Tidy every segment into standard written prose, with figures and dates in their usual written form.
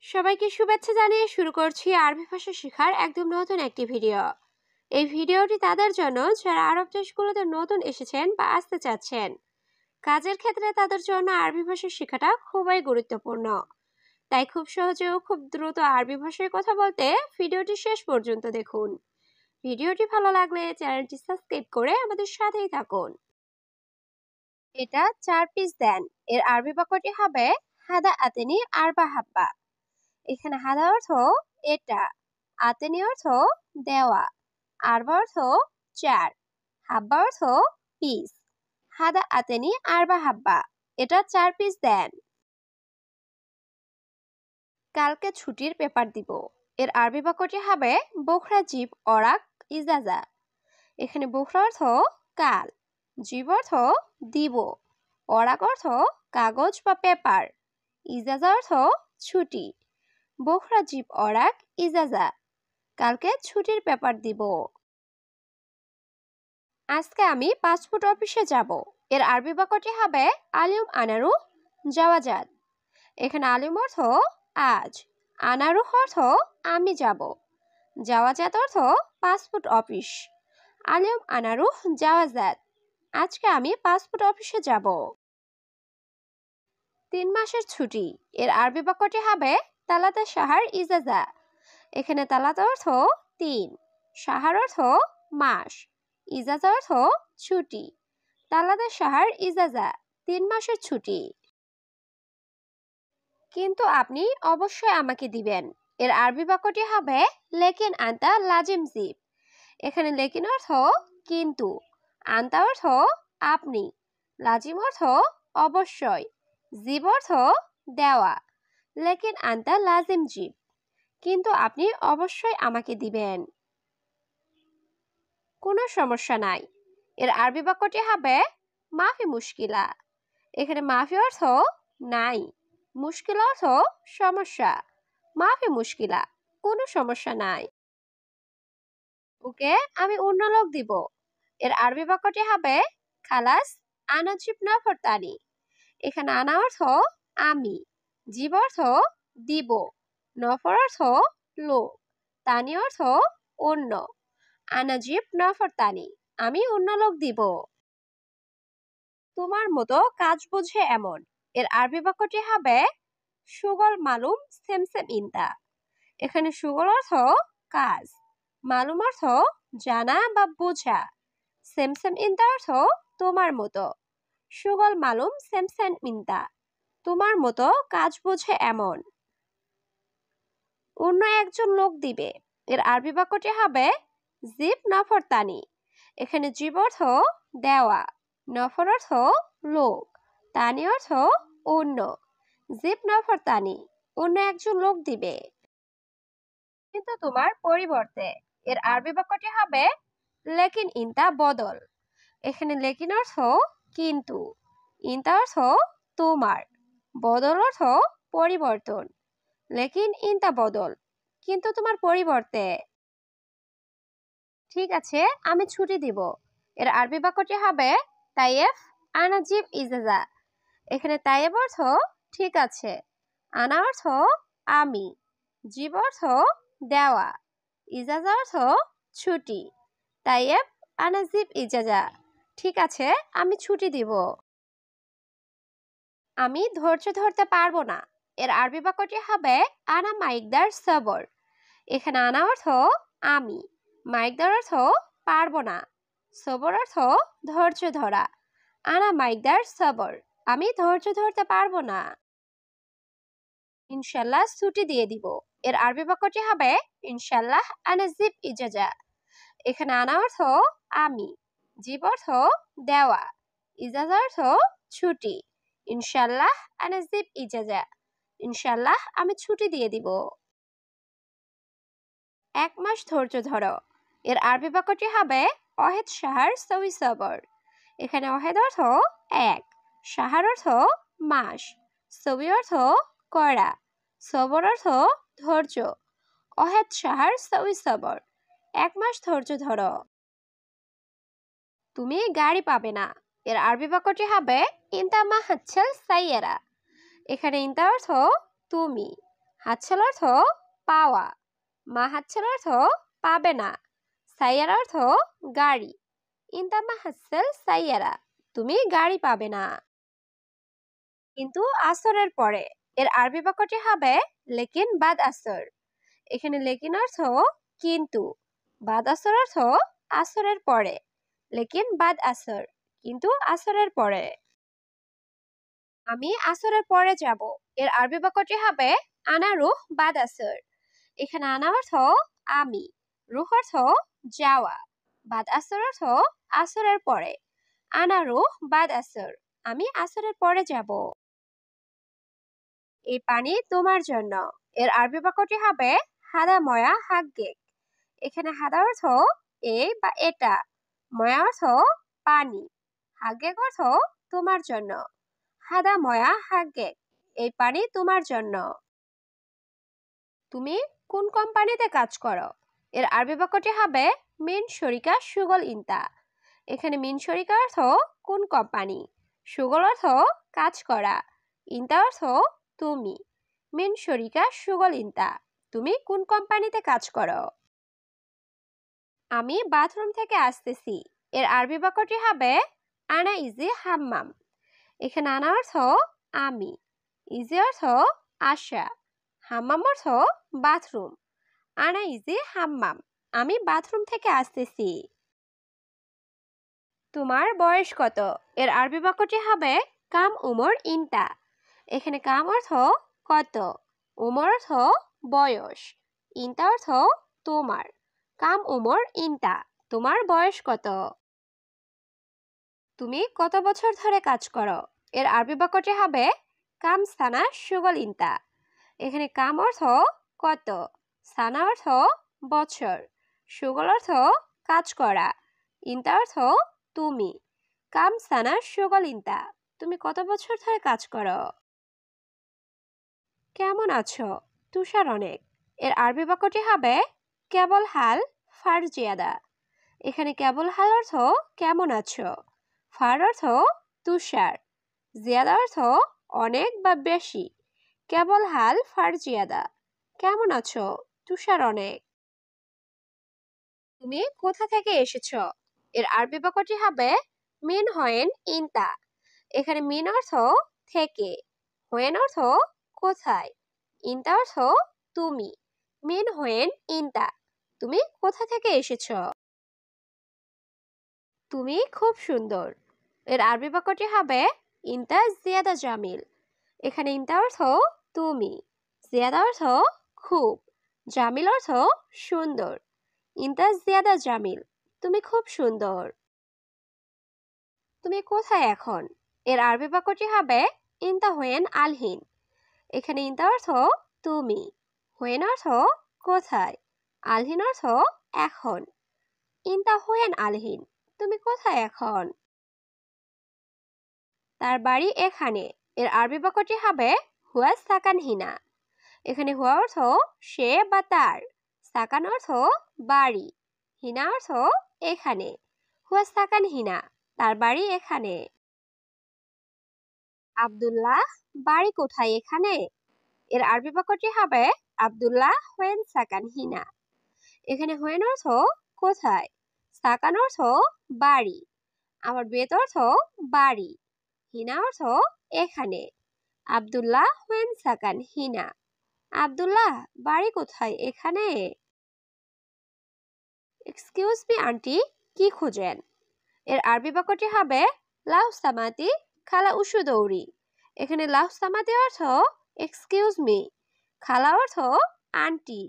সবাইকে শুভেচ্ছা জানিয়ে শুরু করছি আরবি ভাষা শেখার একদম নতুন একটি ভিডিও। এই ভিডিওটি তাদের জন্য যারা আরব দেশগুলোতে নতুন এসেছেন বা আসতে চাচ্ছেন। কাজের ক্ষেত্রে তাদের জন্য আরবি ভাষা শেখাটা খুবই গুরুত্বপূর্ণ। তাই খুব সহজে ও খুব দ্রুত আরবি ভাষায় কথা বলতে ভিডিওটি শেষ পর্যন্ত দেখুন। ভিডিওটি ভালো লাগলে চ্যানেলটি সাবস্ক্রাইব করে আমাদের সাথেই থাকুন। এটা 4 পিস দেন। এর আরবি বাক্যটি হবে হাদা আতেনি আরবা হাব্বা। এখানে হাদা অর্থ এটা, আতেনি অর্থ দেওয়া, আরবা অর্থ 4, হাব্বা অর্থ পিস। হাদা আতেনি আরবা হাব্বা, এটা 4 পিস দেন। কালকে ছুটির পেপার দিব। এর আরবি বাক্যটি হবে বখরা জিব অরাক ইজাজা। এখানে বখরা অর্থ কাল, জিব অর্থ দিব, অরাক অর্থ কাগজ বা পেপার, ইজাজা অর্থ ছুটি। বখরা জিব অরাক ইজাজা, কালকে ছুটির পেপার দিব। আজকে আমি পাসপোর্ট অফিসে যাব। এর আরবি বাক্যটি হবে আলিম আনারু যাওয়াজাত। এখানে আলিম অর্থ আজ, আনারু অর্থ আমি যাব, যাওয়াজাত অর্থ পাসপোর্ট অফিস। আলিম আনারু যাওয়াজাত, আজকে আমি পাসপোর্ট অফিসে যাব। 3 মাসের ছুটি। এর আরবি বাক্যটি হবে তালাতা শাহার ইজাজা। এখানে তালাতা অর্থ 3, শাহার অর্থ মাস, ইজাজা অর্থ ছুটি। তালাতা শাহার ইজাজা, 3 মাসের ছুটি। কিন্তু আপনি অবশ্যই আমাকে দিবেন। এর আরবি বাক্যটি হবে লেকিন আনতা লাজিম জিব। এখানে লেকিন অর্থ কিন্তু, আনতা অর্থ আপনি, লাজিম অর্থ অবশ্যই, জিব অর্থ দেওয়া। লেকিন আনতা লাজিম জিব, কিন্তু আপনি অবশ্যই আমাকে দিবেন। কোনো সমস্যা নাই। এর আরবি বাক্যটি হবে মাফি মুশকিলা। এখানে মাফি অর্থ নাই, মুশকিল অর্থ সমস্যা। মাফি মুশকিলা, কোনো সমস্যা নাই। ওকে, আমি অন্য লোক দিব। এর আরবি বাক্যটি হবে খালাস আনা জিব নফর তানি। এখানে আনা অর্থ আমি, জিব অর্থ দিব, নফর অর্থ লোক, তানি অর্থ অন্য। আনা জিব নফর তানি, আমি অন্য লোক দিব। তোমার মতো কাজ বোঝে এমন। এর আরবি বাক্যটি হবে সুগল মালুম সেমসেম ইনতা। এখানে সুগল অর্থ কাজ, মালুম অর্থ জানা বা বোঝা, সেমসেম ইনতা অর্থ তোমার মতো। সুগল মালুম সেমসেম ইনতা, তোমার মতো কাজ বোঝে এমন। অন্য একজন লোক দিবে। এর আরবি বাক্যটি হবে জিব নফর তানি। এখানে জিব অর্থ দেওয়া, নফর অর্থ লোক, তানি অর্থ অন্য। জিব নফর তানি, অন্য একজন লোক দিবে। কিন্তু তোমার পরিবর্তে। এর আরবি বাক্যটি হবে লেকিন ইনতা বদল। এখানে লেকিন অর্থ কিন্তু, ইনতা অর্থ তোমার, বদল অর্থ পরিবর্তন। লেকিন ইনতা বদল, কিন্তু তোমার পরিবর্তে। ঠিক আছে, আমি ছুটি দিব। এর আরবি বাক্যটি হবে তাইয়েফ আনা জিব ইজাজা। এখানে তাইয়েব অর্থ ঠিক আছে, আনা অর্থ আমি, জিব অর্থ দেওয়া, ইজাজা অর্থ ছুটি। তাইয়েব আনা জিব ইজাজা, ঠিক আছে আমি ছুটি দিব। আমি ধৈর্য ধরতে পারবো না। এর আরবি বাক্যটি হবে আনা মাইকদার সবর। এখানে আনা অর্থ আমি, মাইকদার অর্থ পারবো না, সবর অর্থ ধৈর্য ধরা। আনা মাইকদার সবর, আমি ধৈর্য ধরতে পারবো না। ইনশাল্লাহ ছুটি দিয়ে দিব। এর আরবি বাক্যটি হবে ইনশাল্লাহ আনা জিব ইজাজা। এখানে আনা অর্থ আমি, জিব অর্থ দেওয়া, ইজাজা অর্থ ছুটি। ইনশাল্লাহ আনা জিব ইজাজা, ইনশাল্লাহ আমি ছুটি দিয়ে দিব। 1 মাস ধৈর্য ধরো। এর আরবি বাক্যটি হবে অহেদ শাহার সবি সবর। এখানে অহেদ অর্থ 1, শাহার অর্থ মাস, সবি অর্থ করা, সবর অর্থ ধৈর্য। অহেদ শাহার সবি সবর, 1 মাস ধৈর্য ধরো। তুমি গাড়ি পাবে না। এর আরবি বাক্যটি হবে ইনতা মা হাচ্ছেল সাইয়েরা। এখানে ইনতা অর্থ তুমি, হাতছাল অর্থ পাওয়া, মা হাতছাল অর্থ পাবে না, সাইয়ারা অর্থ গাড়ি, ইনতা মা হাতছাল সাইয়ারা, তুমি গাড়ি পাবে না। কিন্তু আসরের পরে, এর আরবি বাক্যটি হবে লেকিন বাদ আসর। এখানে লেকিন অর্থ কিন্তু, বাদ আসর অর্থ আসরের পরে, লেকিন বাদ আসর কিন্তু আসরের পরে। আমি আসরের পরে যাব, এর আরবি বাক্যটি হবে আনা রুহ বাদ আসর। এখানে আনা অর্থ আমি, রুহ অর্থ যাওয়া, বাদ আসর অর্থ আসরের পরে, আনা রুহ বাদ আসর, আমি আসরের পরে যাব। এই পানি তোমার জন্য, এর আরবি বাক্যটি হবে হাদা ময়া হাগ্গে। এখানে হাদা অর্থ এই বা এটা, ময়া অর্থ পানি, হাগ্গে অর্থ তোমার জন্য, হাদা ময়া হাগ্গে, এই পানি তোমার জন্য। তুমি কোন কোম্পানিতে কাজ করো, এর আরবি বাক্যটি হবে মিন শরিকা সুগল ইনতা। এখানে মিন শরিকা অর্থ কোন কোম্পানি, সুগল অর্থ কাজ করা, ইনতা অর্থ তুমি, মিন শরিকা সুগল ইনতা, তুমি কোন কোম্পানিতে কাজ করো। আমি বাথরুম থেকে আসতেছি, এর আরবি বাক্যটি হবে আনা ইজি হাম্মাম। এখানে আনা অর্থ আমি, ইজি অর্থ আসা, হাম্মাম অর্থ বাথরুম, আনা ইজি হাম্মাম, আমি বাথরুম থেকে আসতেছি। তোমার বয়স কত, এর আরবি বাক্যটি হবে কাম উমর ইনতা। এখানে কাম অর্থ কত, উমর অর্থ বয়স, ইনতা অর্থ তোমার, কাম উমর ইনতা, তোমার বয়স কত। তুমি কত বছর ধরে কাজ করো, এর আরবি বাক্যটি হবে কাম সানা সুগল ইনতা। এখানে কাম অর্থ কত, সানা অর্থ বছর, সুগল অর্থ কাজ করা, ইনতা অর্থ তুমি, কাম সানা সুগল ইনতা, তুমি কত বছর ধরে কাজ করো। কেমন আছো, তুষার অনেক, এর আরবি বাক্যটি হবে কেবল হাল ফার জিয়াদা। এখানে কেবল হাল অর্থ কেমন আছো, ফার অর্থ তুষার, জিয়াদা অর্থ অনেক বা বেশি, কেবল হাল ফার জিয়াদা, কেমন আছো, তুষার অনেক। তুমি কোথা থেকে এসেছো, এর আরবি বাক্যটি হবে মিন হয়েন ইনতা। এখানে মিন অর্থ থেকে, হয়েন অর্থ কোথায়, ইনতা অর্থ তুমি, মিন হয়েন ইনতা, তুমি কোথা থেকে এসেছো। তুমি খুব সুন্দর, এর আরবি বাক্যটি হবে ইনতা জিয়াদা জামিল। এখানে ইনতা অর্থ তুমি, জিয়াদা অর্থ খুব, জামিল অর্থ সুন্দর, ইনতা জিয়াদা জামিল, তুমি খুব সুন্দর। তুমি কোথায় এখন, এর আরবি বাক্যটি হবে ইনতা হুয়েন আলহিন। এখানে ইনতা অর্থ তুমি, হুয়েন অর্থ কোথায়, আলহিন অর্থ এখন, ইনতা হুয়েন আলহিন, তুমি কোথায় এখন। তার বাড়ি এখানে, এর আরবি বাক্যটি হবে হুয়া সাকান হিনা। এখানে হুয়া অর্থ সে বা তার, সাকান অর্থ বাড়ি, হিনা অর্থ এখানে, হুয়া সাকান হিনা, তার বাড়ি এখানে। আব্দুল্লাহ বাড়ি কোথায় এখানে, এর আরবি বাক্যটি হবে আব্দুল্লাহ হোয়েন সাকান হিনা। এখানে হোয়েন অর্থ কোথায়, সাকান অর্থ বাড়ি, আমার বেত অর্থ বাড়ি, হিনা অর্থ এখানে, আব্দুল্লাহ হোয়েন সাকান হিনা, আব্দুল্লাহ বাড়ি কোথায় এখানে। এক্সকিউজ মি আন্টি, কি খুঁজেন, এর আরবি বাক্যটি হবে লাউ সামাতি খালা উশু দৌড়ি। এখানে লাউ সামাতি অর্থ এক্সকিউজ মি, খালা অর্থ আন্টি,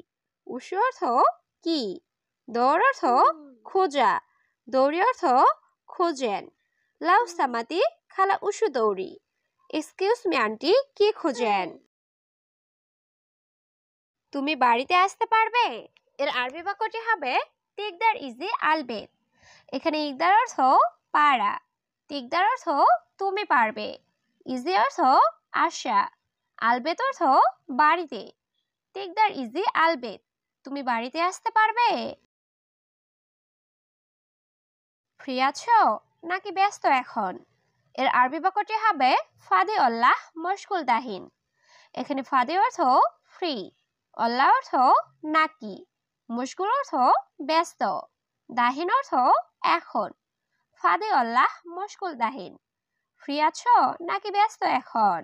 উশু অর্থ কি, দৌড় অর্থ খোঁজা, দৌড়ি অর্থ খোঁজেন, লাউ সামাতি খালা উশু দৌড়ি, এক্সকিউজ মি আন্টি কি খোঁজেন। তুমি বাড়িতে আসতে পারবে, এর আরবি বাক্যটি হবে তিকদার ইজি আলবেত। এখানে ইকদার অর্থ পারা, তিকদার অর্থ তুমি পারবে, ইজি অর্থ আশা, আলবেত অর্থ বাড়িতে, তিকদার ইজি আলবেত, তুমি বাড়িতে আসতে পারবে। ফ্রি আছো নাকি ব্যস্ত এখন, এর আরবি বাক্যটি হবে ফাদে আল্লাহ মশগুল দাহিন। এখানে ফাদে অর্থ ফ্রি। অল্লা অর্থ নাকি, মুশগুল অর্থ ব্যস্ত, দাহিন অর্থ এখন। ফাদে অল্লাহ মশগুল দাহিন, ফ্রি আছো নাকি ব্যস্ত এখন?